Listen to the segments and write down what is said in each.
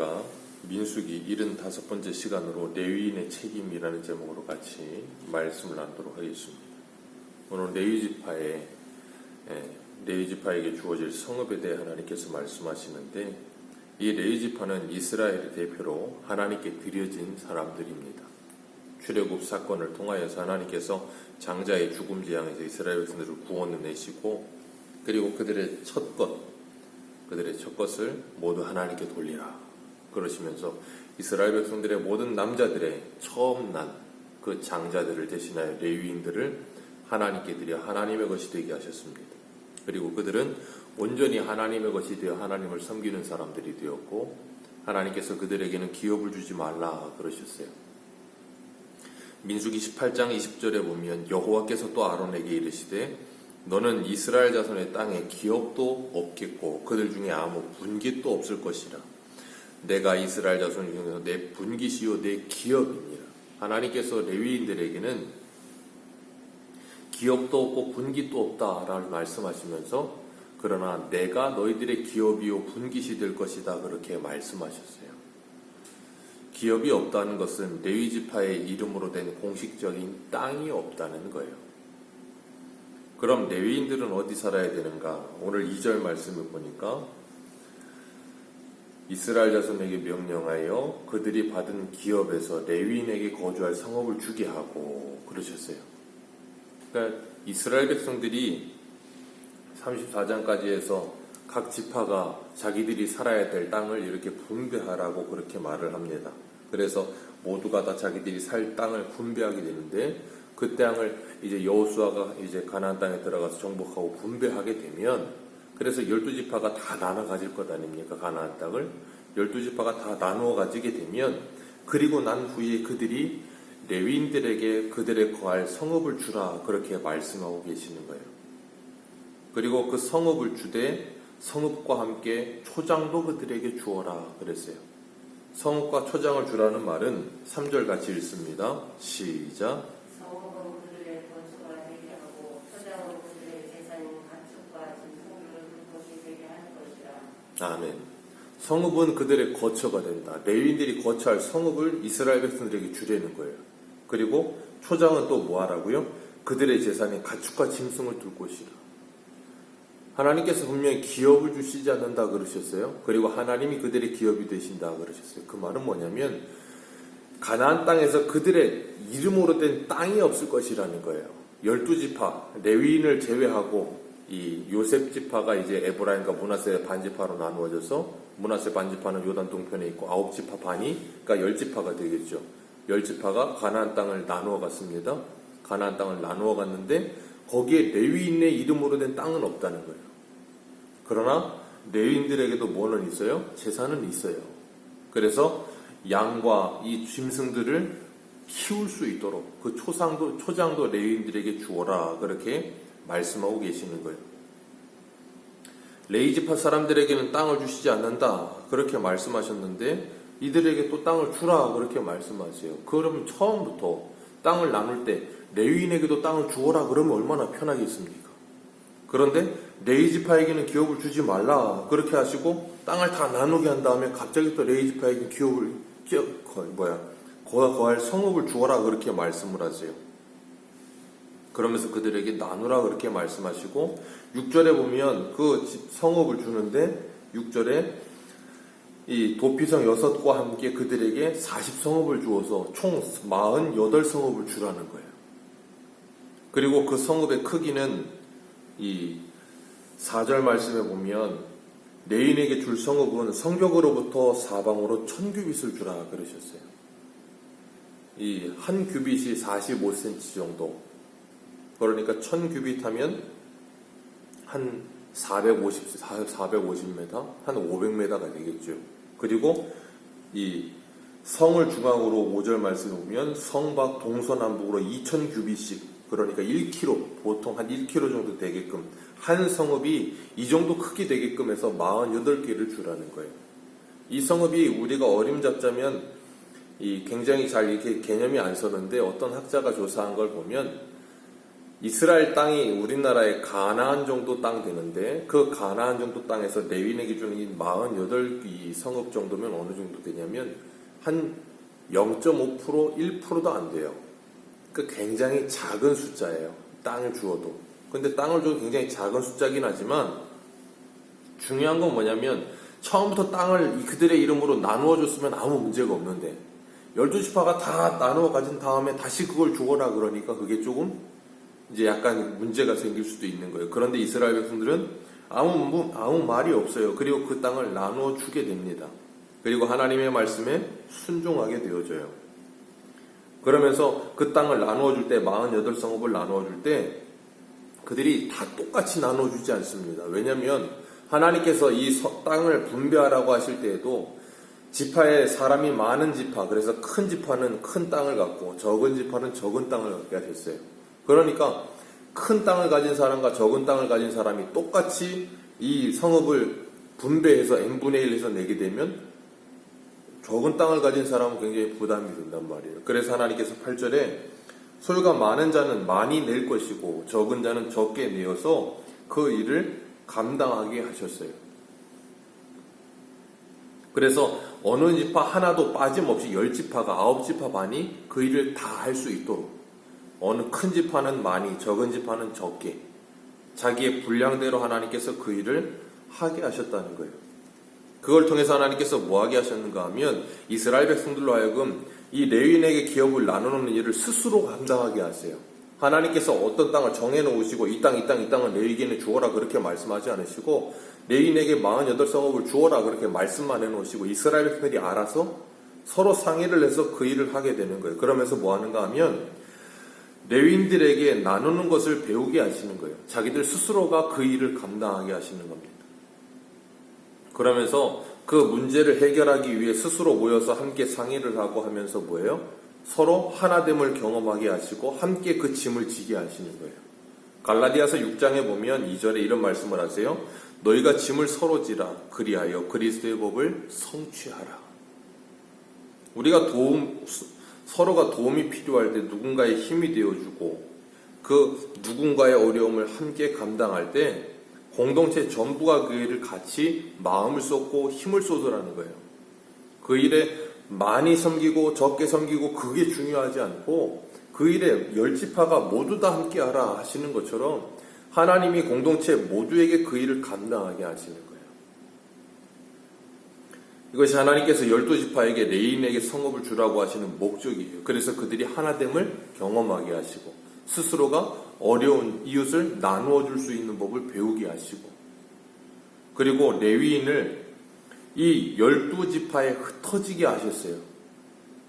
우리가 민수기 75번째 시간으로 레위인의 책임이라는 제목으로 같이 말씀을 나누도록 하겠습니다. 오늘 레위지파에게 주어질 성읍에 대해 하나님께서 말씀하시는데, 이 레위지파는 이스라엘의 대표로 하나님께 드려진 사람들입니다. 출애굽 사건을 통하여서 하나님께서 장자의 죽음 재앙에서 이스라엘 백성들을 구원해내시고, 그리고 그들의 첫 것을 모두 하나님께 돌리라 그러시면서 이스라엘 백성들의 모든 남자들의 처음 난 그 장자들을 대신하여 레위인들을 하나님께 드려 하나님의 것이 되게 하셨습니다. 그리고 그들은 온전히 하나님의 것이 되어 하나님을 섬기는 사람들이 되었고, 하나님께서 그들에게는 기업을 주지 말라 그러셨어요. 민수기 18장 20절에 보면 여호와께서 또 아론에게 이르시되 너는 이스라엘 자손의 땅에 기업도 없겠고 그들 중에 아무 분깃도 없을 것이라. 내가 이스라엘 자손 중에서 내 분깃이요 내 기업이니라. 하나님께서 레위인들에게는 기업도 없고 분깃도 없다라고 말씀하시면서, 그러나 내가 너희들의 기업이요 분깃이 될 것이다 그렇게 말씀하셨어요. 기업이 없다는 것은 레위지파의 이름으로 된 공식적인 땅이 없다는 거예요. 그럼 레위인들은 어디 살아야 되는가? 오늘 2절 말씀을 보니까 이스라엘 자손에게 명령하여 그들이 받은 기업에서 레위인에게 거주할 성읍을 주게 하고 그러셨어요. 그러니까 이스라엘 백성들이 34장까지 해서 각 지파가 자기들이 살아야 될 땅을 이렇게 분배하라고 그렇게 말을 합니다. 그래서 모두가 다 자기들이 살 땅을 분배하게 되는데, 그 땅을 이제 여호수아가 이제 가나안 땅에 들어가서 정복하고 분배하게 되면, 그래서 12지파가 다 나눠 가질 것 아닙니까? 가나안 땅을 12지파가 다 나누어 가지게 되면, 그리고 난 후에 그들이 레위인들에게 그들의 거할 성읍을 주라 그렇게 말씀하고 계시는 거예요. 그리고 그 성읍을 주되 성읍과 함께 초장도 그들에게 주어라 그랬어요. 성읍과 초장을 주라는 말은 3절 같이 읽습니다. 시작. 성읍은 그들의 거처가 되게 하고 초장은 그들의 재산인 가축과 짐승들을 그 것이 되게 할 것이라. 아멘. 성읍은 그들의 거처가 된다. 레위인들이 거처할 성읍을 이스라엘 백성들에게 주려는 거예요. 그리고 초장은 또 뭐 하라고요? 그들의 재산인 가축과 짐승을 둘 곳이라. 하나님께서 분명히 기업을 주시지 않는다 그러셨어요. 그리고 하나님이 그들의 기업이 되신다 그러셨어요. 그 말은 뭐냐면 가나안 땅에서 그들의 이름으로 된 땅이 없을 것이라는 거예요. 12지파 레위인을 제외하고 이 요셉 지파가 이제 에브라임과 므낫세 반지파로 나누어져서, 므낫세 반지파는 요단 동편에 있고 9지파 반이, 그러니까 10지파가 되겠죠. 10지파가 가나안 땅을 나누어 갔습니다. 가나안 땅을 나누어 갔는데 거기에 레위인의 이름으로 된 땅은 없다는 거예요. 그러나 레위인들에게도 뭐는 있어요? 재산은 있어요. 그래서 양과 이 짐승들을 키울 수 있도록 그 초장도 레위인들에게 주어라 그렇게 말씀하고 계시는 거예요. 레위지파 사람들에게는 땅을 주시지 않는다 그렇게 말씀하셨는데, 이들에게 또 땅을 주라 그렇게 말씀하세요. 그러면 처음부터 땅을 나눌 때 레위인에게도 땅을 주어라 그러면 얼마나 편하겠습니까? 그런데 레위지파에게는 기업을 주지 말라 그렇게 하시고 땅을 다 나누게 한 다음에 갑자기 또 레위지파에게 거할 성읍을 주어라 그렇게 말씀을 하세요. 그러면서 그들에게 나누라 그렇게 말씀하시고, 6절에 보면 그 성읍을 주는데 6절에 이 도피성 6곳과 함께 그들에게 40성읍을 주어서 총 48성읍을 주라는 거예요. 그리고 그 성읍의 크기는 이 4절 말씀에 보면 레위인에게 줄 성읍은 성벽으로부터 사방으로 1000규빗을 주라 그러셨어요. 이 한 규빗이 45cm 정도, 그러니까 1000규빗 하면 한 450m, 한 500m가 되겠죠. 그리고 이 성을 중앙으로 5절 말씀에 보면 성 밖 동서남북으로 2000규빗씩, 그러니까 1km, 보통 한 1km 정도 되게끔 한 성읍이 이 정도 크기 되게끔 해서 48개를 주라는 거예요. 이 성읍이 우리가 어림잡자면 굉장히 잘 이렇게 개념이 안 서는데, 어떤 학자가 조사한 걸 보면 이스라엘 땅이 우리나라의 가나안 정도 땅 되는데 그 가나안 정도 땅에서 레위인에게 주는 이 48이 성읍 정도면 어느 정도 되냐면 한 0.5% 1%도 안 돼요. 그 굉장히 작은 숫자예요. 땅을 주어도. 근데 땅을 줘도 굉장히 작은 숫자긴 하지만 중요한 건 뭐냐면 처음부터 땅을 그들의 이름으로 나누어 줬으면 아무 문제가 없는데 12지파가 다 나누어 가진 다음에 다시 그걸 주어라 그러니까 그게 조금 이제 약간 문제가 생길 수도 있는 거예요. 그런데 이스라엘 백성들은 아무 말이 없어요. 그리고 그 땅을 나누어 주게 됩니다. 그리고 하나님의 말씀에 순종하게 되어져요. 그러면서 그 땅을 나누어 줄 때 48성읍을 나누어 줄 때 그들이 다 똑같이 나누어 주지 않습니다. 왜냐하면 하나님께서 이 땅을 분배하라고 하실 때에도 지파에 사람이 많은 지파, 그래서 큰 지파는 큰 땅을 갖고 적은 지파는 적은 땅을 갖게 하셨어요. 그러니까 큰 땅을 가진 사람과 적은 땅을 가진 사람이 똑같이 이 성읍을 분배해서 n분의 1 해서 내게 되면 적은 땅을 가진 사람은 굉장히 부담이 된단 말이에요. 그래서 하나님께서 8절에 소유가 많은 자는 많이 낼 것이고 적은 자는 적게 내어서 그 일을 감당하게 하셨어요. 그래서 어느 지파 하나도 빠짐없이 10지파가 9지파 반이 그 일을 다 할 수 있도록 어느 큰 지파는 많이 적은 지파는 적게 자기의 분량대로 하나님께서 그 일을 하게 하셨다는 거예요. 그걸 통해서 하나님께서 뭐 하게 하셨는가 하면 이스라엘 백성들로 하여금 이 레위인에게 기업을 나누는 일을 스스로 감당하게 하세요. 하나님께서 어떤 땅을 정해놓으시고 이 땅은 레위인에게 주어라 그렇게 말씀하지 않으시고 레위인에게 48성읍을 주어라 그렇게 말씀만 해놓으시고 이스라엘 백성들이 알아서 서로 상의를 해서 그 일을 하게 되는 거예요. 그러면서 뭐 하는가 하면 레위인들에게 나누는 것을 배우게 하시는 거예요. 자기들 스스로가 그 일을 감당하게 하시는 겁니다. 그러면서 그 문제를 해결하기 위해 스스로 모여서 함께 상의를 하고 하면서 뭐예요? 서로 하나됨을 경험하게 하시고 함께 그 짐을 지게 하시는 거예요. 갈라디아서 6장에 보면 2절에 이런 말씀을 하세요. 너희가 짐을 서로 지라 그리하여 그리스도의 법을 성취하라. 우리가 서로가 도움이 필요할 때 누군가의 힘이 되어주고 그 누군가의 어려움을 함께 감당할 때 공동체 전부가 그 일을 같이 마음을 쏟고 힘을 쏟으라는 거예요. 그 일에 많이 섬기고 적게 섬기고 그게 중요하지 않고 그 일에 10지파가 모두 다 함께 하라 하시는 것처럼 하나님이 공동체 모두에게 그 일을 감당하게 하시는 거예요. 이것이 하나님께서 12지파에게 레위인에게 성읍을 주라고 하시는 목적이에요. 그래서 그들이 하나됨을 경험하게 하시고 스스로가 어려운 이웃을 나누어 줄 수 있는 법을 배우게 하시고 그리고 레위인을 이 12지파에 흩어지게 하셨어요.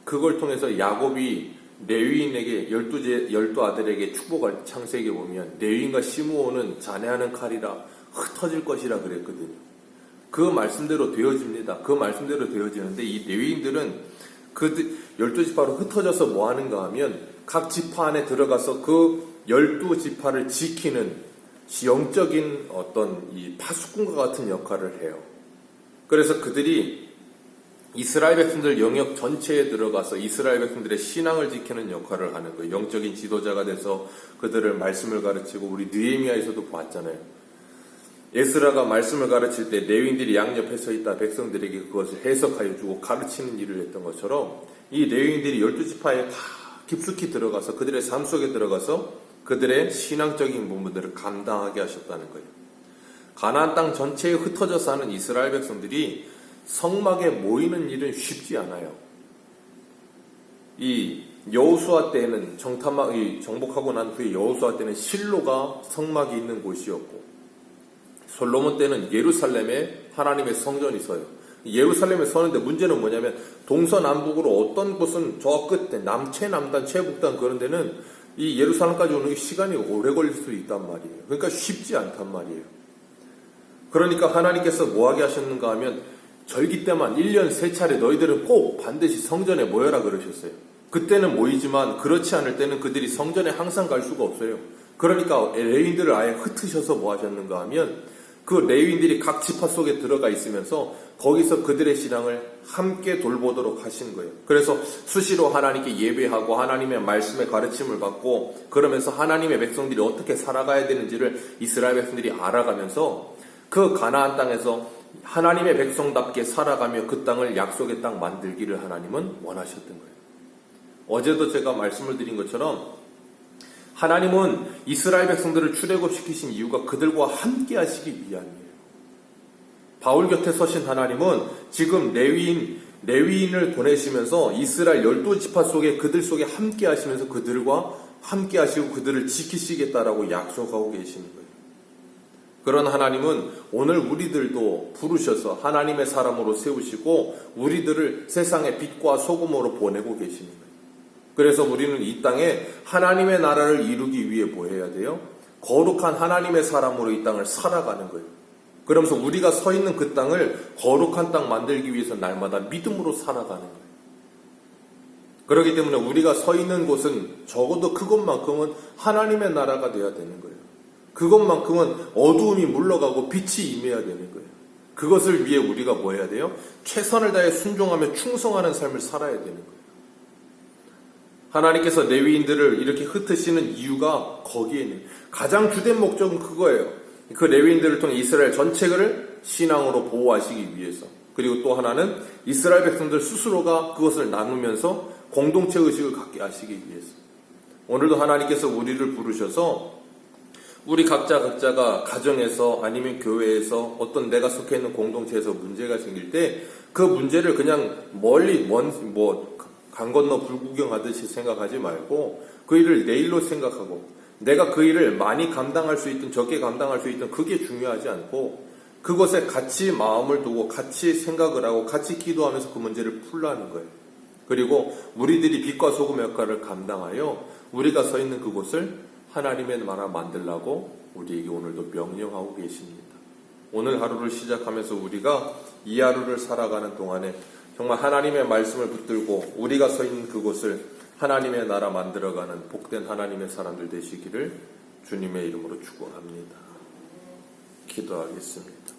그걸 통해서 야곱이 레위인에게 12아들에게 축복할 창세기에 보면 레위인과 시므온은 자네하는 칼이라 흩어질 것이라 그랬거든요. 그 말씀대로 되어집니다. 그 말씀대로 되어지는데 이 레위인들은 그 12지파로 흩어져서 뭐 하는가 하면 각 지파 안에 들어가서 그 12지파를 지키는 영적인 어떤 이 파수꾼과 같은 역할을 해요. 그래서 그들이 이스라엘 백성들 영역 전체에 들어가서 이스라엘 백성들의 신앙을 지키는 역할을 하는 거예요. 영적인 지도자가 돼서 그들을 말씀을 가르치고 우리 느헤미야에서도 봤잖아요. 에스라가 말씀을 가르칠 때 레위인들이 양옆에 서 있다 백성들에게 그것을 해석하여 주고 가르치는 일을 했던 것처럼 이 레위인들이 12지파에 다 깊숙이 들어가서 그들의 삶 속에 들어가서 그들의 신앙적인 부분들을 감당하게 하셨다는 거예요. 가나안 땅 전체에 흩어져 사는 이스라엘 백성들이 성막에 모이는 일은 쉽지 않아요. 이 여호수아 때는 정복하고 난 후에 여호수아 때는 실로가 성막이 있는 곳이었고 솔로몬 때는 예루살렘에 하나님의 성전이 서요. 예루살렘에 서는데 문제는 뭐냐면 동서남북으로 어떤 곳은 저 끝에 최남단, 최북단 그런 데는 이 예루살렘까지 오는 게 시간이 오래 걸릴 수 있단 말이에요. 그러니까 쉽지 않단 말이에요. 그러니까 하나님께서 뭐 하게 하셨는가 하면 절기 때만 1년 3차례 너희들은 꼭 반드시 성전에 모여라 그러셨어요. 그때는 모이지만 그렇지 않을 때는 그들이 성전에 항상 갈 수가 없어요. 그러니까 레위인들을 아예 흩으셔서 뭐 하셨는가 하면 그 레위인들이 각 지파 속에 들어가 있으면서 거기서 그들의 신앙을 함께 돌보도록 하신 거예요. 그래서 수시로 하나님께 예배하고 하나님의 말씀의 가르침을 받고 그러면서 하나님의 백성들이 어떻게 살아가야 되는지를 이스라엘 백성들이 알아가면서 그 가나안 땅에서 하나님의 백성답게 살아가며 그 땅을 약속의 땅 만들기를 하나님은 원하셨던 거예요. 어제도 제가 말씀을 드린 것처럼 하나님은 이스라엘 백성들을 출애굽시키신 이유가 그들과 함께 하시기 위함이에요. 바울 곁에 서신 하나님은 지금 레위인을 보내시면서 이스라엘 12지파 속에 그들 속에 함께 하시면서 그들과 함께 하시고 그들을 지키시겠다라고 약속하고 계시는 거예요. 그런 하나님은 오늘 우리들도 부르셔서 하나님의 사람으로 세우시고 우리들을 세상의 빛과 소금으로 보내고 계시는 거예요. 그래서 우리는 이 땅에 하나님의 나라를 이루기 위해 뭐 해야 돼요? 거룩한 하나님의 사람으로 이 땅을 살아가는 거예요. 그러면서 우리가 서 있는 그 땅을 거룩한 땅 만들기 위해서 날마다 믿음으로 살아가는 거예요. 그렇기 때문에 우리가 서 있는 곳은 적어도 그것만큼은 하나님의 나라가 돼야 되는 거예요. 그것만큼은 어두움이 물러가고 빛이 임해야 되는 거예요. 그것을 위해 우리가 뭐 해야 돼요? 최선을 다해 순종하며 충성하는 삶을 살아야 되는 거예요. 하나님께서 레위인들을 이렇게 흩으시는 이유가 거기에 있는 가장 주된 목적은 그거예요. 그 레위인들을 통해 이스라엘 전체를 신앙으로 보호하시기 위해서, 그리고 또 하나는 이스라엘 백성들 스스로가 그것을 나누면서 공동체 의식을 갖게 하시기 위해서. 오늘도 하나님께서 우리를 부르셔서 우리 각자가 가정에서 아니면 교회에서 어떤 내가 속해 있는 공동체에서 문제가 생길 때 그 문제를 그냥 멀리 강 건너 불구경하듯이 생각하지 말고 그 일을 내일로 생각하고 내가 그 일을 많이 감당할 수 있든 적게 감당할 수 있든 그게 중요하지 않고 그것에 같이 마음을 두고 같이 생각을 하고 같이 기도하면서 그 문제를 풀라는 거예요. 그리고 우리들이 빛과 소금 역할을 감당하여 우리가 서 있는 그곳을 하나님의 나라 만들라고 우리에게 오늘도 명령하고 계십니다. 오늘 하루를 시작하면서 우리가 이 하루를 살아가는 동안에 정말 하나님의 말씀을 붙들고 우리가 서 있는 그곳을 하나님의 나라 만들어가는 복된 하나님의 사람들 되시기를 주님의 이름으로 축원합니다. 기도하겠습니다.